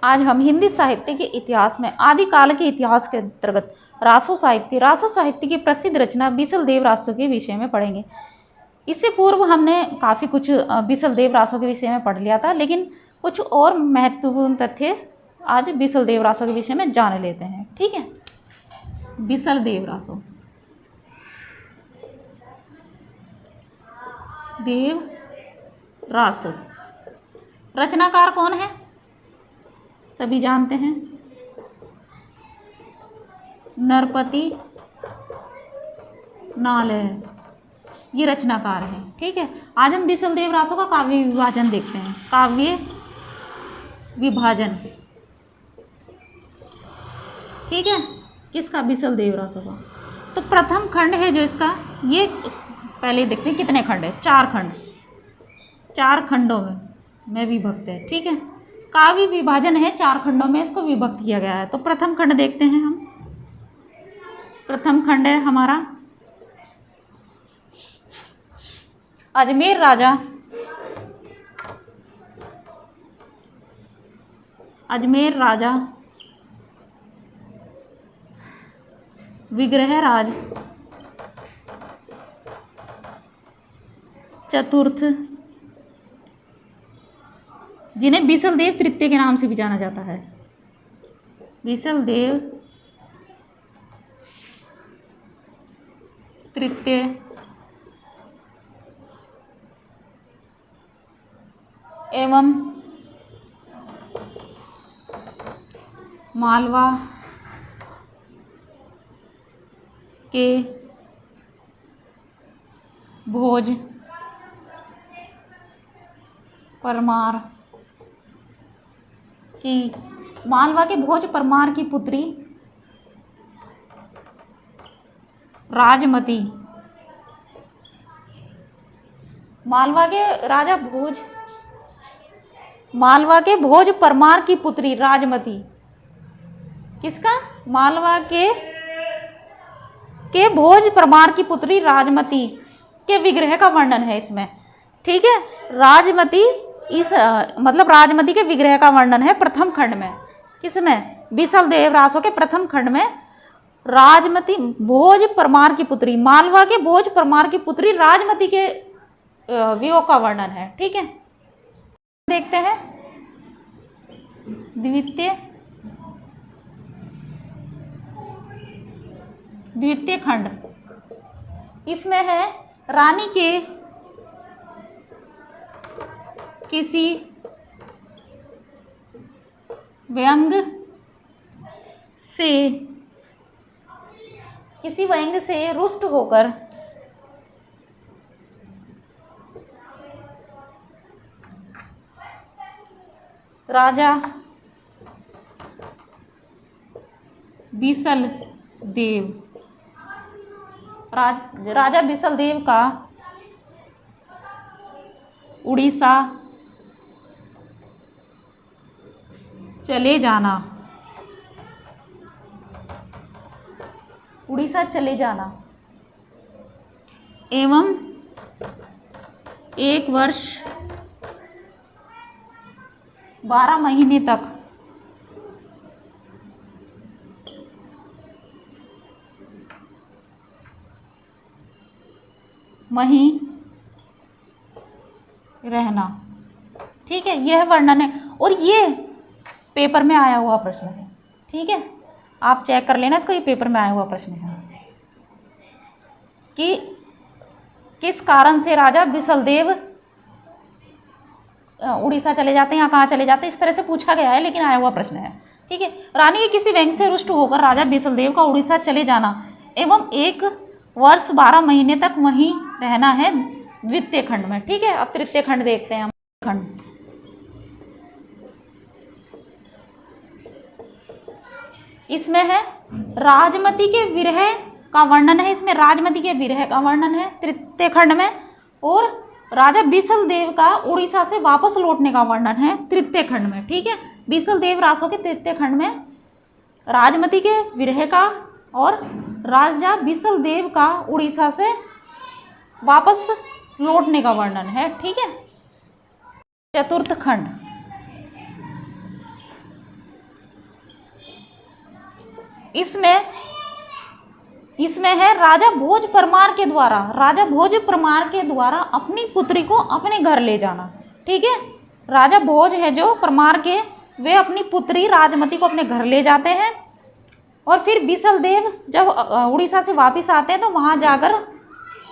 आज हम हिंदी साहित्य के इतिहास में आदिकाल के इतिहास के अंतर्गत रासो साहित्य की प्रसिद्ध रचना बीसलदेव रासो के विषय में पढ़ेंगे। इससे पूर्व हमने काफ़ी कुछ बीसलदेव रासो के विषय में पढ़ लिया था, लेकिन कुछ और महत्वपूर्ण तथ्य आज बीसलदेव रासो के विषय में जान लेते हैं। ठीक है, बीसलदेव रासो देव रासो रचनाकार कौन है, सभी जानते हैं, नरपति नालय, ये रचनाकार है। ठीक है, आज हम बीसलदेव रासो का काव्य विभाजन देखते हैं। काव्य विभाजन, ठीक है, किसका, बीसलदेव रासो का। तो प्रथम खंड है जो इसका, ये पहले देखते हैं कितने खंड है, 4 खंड, 4 खंडों में विभक्त है। ठीक है, काव्य विभाजन है, 4 खंडों में इसको विभक्त किया गया है। तो प्रथम खंड देखते हैं हम। प्रथम खंड है हमारा अजमेर राजा, अजमेर राजा विग्रहराज चतुर्थ, जिन्हें बीसलदेव तृतीय के नाम से भी जाना जाता है। बीसलदेव तृतीय एवं मालवा के भोज परमार की, मालवा के भोज परमार की पुत्री राजमती, मालवा के राजा भोज, मालवा के भोज परमार की पुत्री राजमती, किसका, मालवा के भोज परमार की पुत्री राजमती के विग्रह का वर्णन है इसमें। ठीक है, राजमती, इस मतलब राजमती के विग्रह का वर्णन है प्रथम खंड में। किसमें, बीसलदेव रासो के प्रथम खंड में राजमती भोज परमार की पुत्री, मालवा के भोज परमार की पुत्री राजमती के वियोग का वर्णन है। ठीक है, देखते हैं द्वितीय खंड। इसमें है रानी के किसी व्यंग से रुष्ट होकर राजा बीसलदेव का उड़ीसा चले जाना एवं 1 वर्ष 12 महीने तक वहीं रहना। ठीक है, यह वर्णन है और ये पेपर में आया हुआ प्रश्न है। ठीक है, आप चेक कर लेना इसको, ये पेपर में आया हुआ प्रश्न है कि किस कारण से राजा बीसलदेव उड़ीसा चले जाते हैं या कहाँ चले जाते हैं, इस तरह से पूछा गया है, लेकिन आया हुआ प्रश्न है। ठीक है, रानी के किसी व्यंग से रुष्ट होकर राजा बीसलदेव का उड़ीसा चले जाना एवं 1 वर्ष 12 महीने तक वहीं रहना है द्वितीय खंड में। ठीक है, अब तृतीय खंड देखते हैं हम। खंड इसमें है राजमती के विरह का वर्णन है, इसमें राजमती के विरह का वर्णन है तृतीय खंड में, और राजा बीसलदेव का उड़ीसा से वापस लौटने का वर्णन है तृतीय खंड में। ठीक है, बीसलदेव रासो के तृतीय खंड में राजमती के विरह का और राजा बीसलदेव का उड़ीसा से वापस लौटने का वर्णन है। ठीक है, चतुर्थ खंड इसमें है राजा भोज परमार के द्वारा अपनी पुत्री को अपने घर ले जाना। ठीक है, राजा भोज है जो परमार के, वे अपनी पुत्री राजमती को अपने घर ले जाते हैं। और फिर बिसल देव जब उड़ीसा से वापस आते हैं तो वहाँ जाकर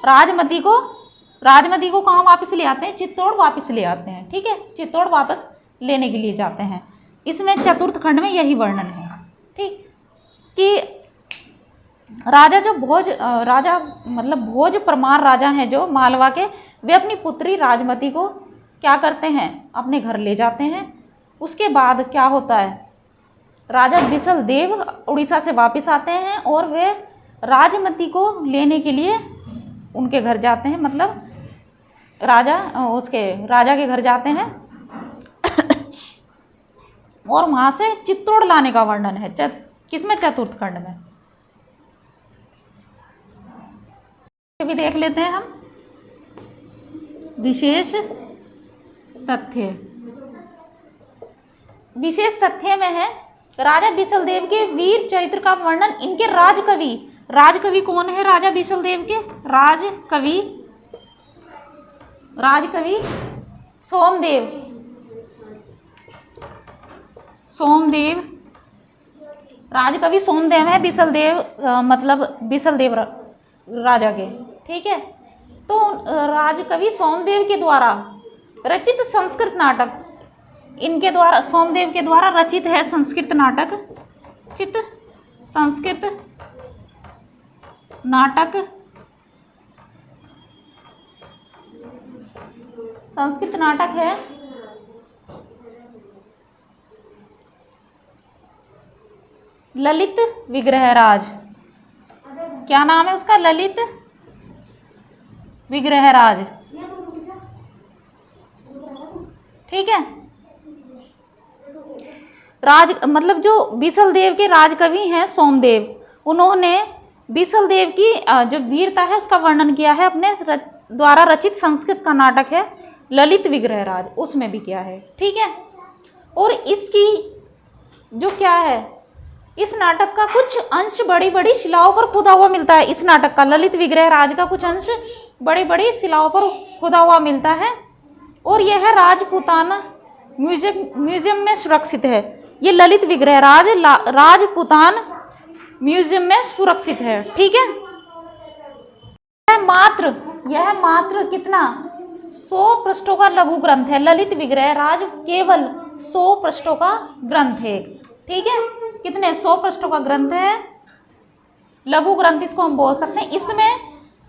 राजमती को कहाँ वापस ले आते हैं? चित्तौड़ वापस ले आते हैं। ठीक है, चित्तौड़ वापस लेने के लिए जाते हैं। इसमें चतुर्थ खंड में यही वर्णन है। ठीक, कि भोज परमार राजा हैं जो मालवा के, वे अपनी पुत्री राजमती को क्या करते हैं? अपने घर ले जाते हैं। उसके बाद क्या होता है? राजा बिसल देव उड़ीसा से वापस आते हैं और वे राजमती को लेने के लिए उनके घर जाते हैं, मतलब राजा के घर जाते हैं और वहाँ से चित्तौड़ लाने का वर्णन है। किसमें? चतुर्थ खंड में। भी देख लेते हैं हम विशेष तथ्य में है राजा बिसल देव के वीर चरित्र का वर्णन। इनके राजकवि कौन है? राजा बिसल देव के राजकवि सोमदेव राजकवि सोमदेव है बिसल देव राजा के। ठीक है, तो राजकवि सोमदेव के द्वारा रचित संस्कृत नाटक, इनके द्वारा सोमदेव के द्वारा रचित है संस्कृत नाटक है ललित विग्रहराज। क्या नाम है उसका? ललित विग्रहराज। ठीक है, जो बिसल देव के राजकवि हैं सोमदेव, उन्होंने बिसल देव की जो वीरता है उसका वर्णन किया है अपने द्वारा रचित संस्कृत का नाटक है ललित विग्रहराज, उसमें भी किया है। ठीक है, और इसकी जो क्या है, इस नाटक का कुछ अंश बड़ी बड़ी शिलाओं पर खुदा हुआ मिलता है। इस नाटक का, ललित विग्रहराज का कुछ अंश बड़ी बड़ी शिलाओं पर खुदा हुआ मिलता है और यह राजपूताना म्यूजियम में सुरक्षित है। ये ललित विग्रहराज राजपूतान म्यूजियम में सुरक्षित है। ठीक है, यह मात्र कितना? 100 पृष्ठों का लघु ग्रंथ है। ललित विग्रहराज केवल 100 पृष्ठों का ग्रंथ है। ठीक है, कितने? 100 पृष्ठों का ग्रंथ है, लघु ग्रंथ इसको हम बोल सकते हैं। इसमें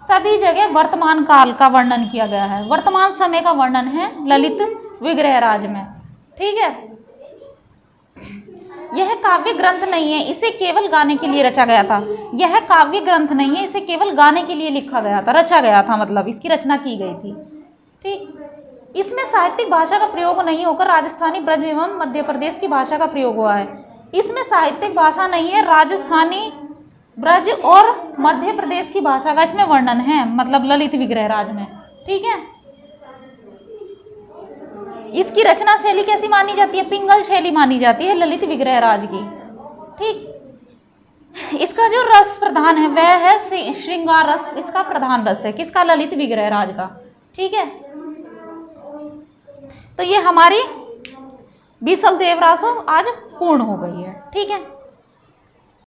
सभी जगह वर्तमान काल का वर्णन किया गया है, वर्तमान समय का वर्णन है ललित विग्रहराज में। ठीक है, यह काव्य ग्रंथ नहीं है, इसे केवल गाने के लिए रचा गया था। यह काव्य ग्रंथ नहीं है, इसे केवल गाने के लिए लिखा गया था, रचा गया था, मतलब इसकी रचना की गई थी। ठीक, इसमें साहित्यिक भाषा का प्रयोग नहीं होकर राजस्थानी, ब्रज एवं मध्य प्रदेश की भाषा का प्रयोग हुआ है। इसमें साहित्यिक भाषा नहीं है, राजस्थानी, ब्रज और मध्य प्रदेश की भाषा का इसमें वर्णन है, मतलब ललित विग्रहराज में। ठीक है, इसकी रचना शैली कैसी मानी जाती है? पिंगल शैली मानी जाती है ललित विग्रहराज की। ठीक, इसका जो रस प्रधान है वह है श्रृंगार रस, इसका प्रधान रस है। किसका? ललित विग्रहराज का। ठीक है, तो ये हमारी बिसल देव रासो आज पूर्ण हो गई है। ठीक है।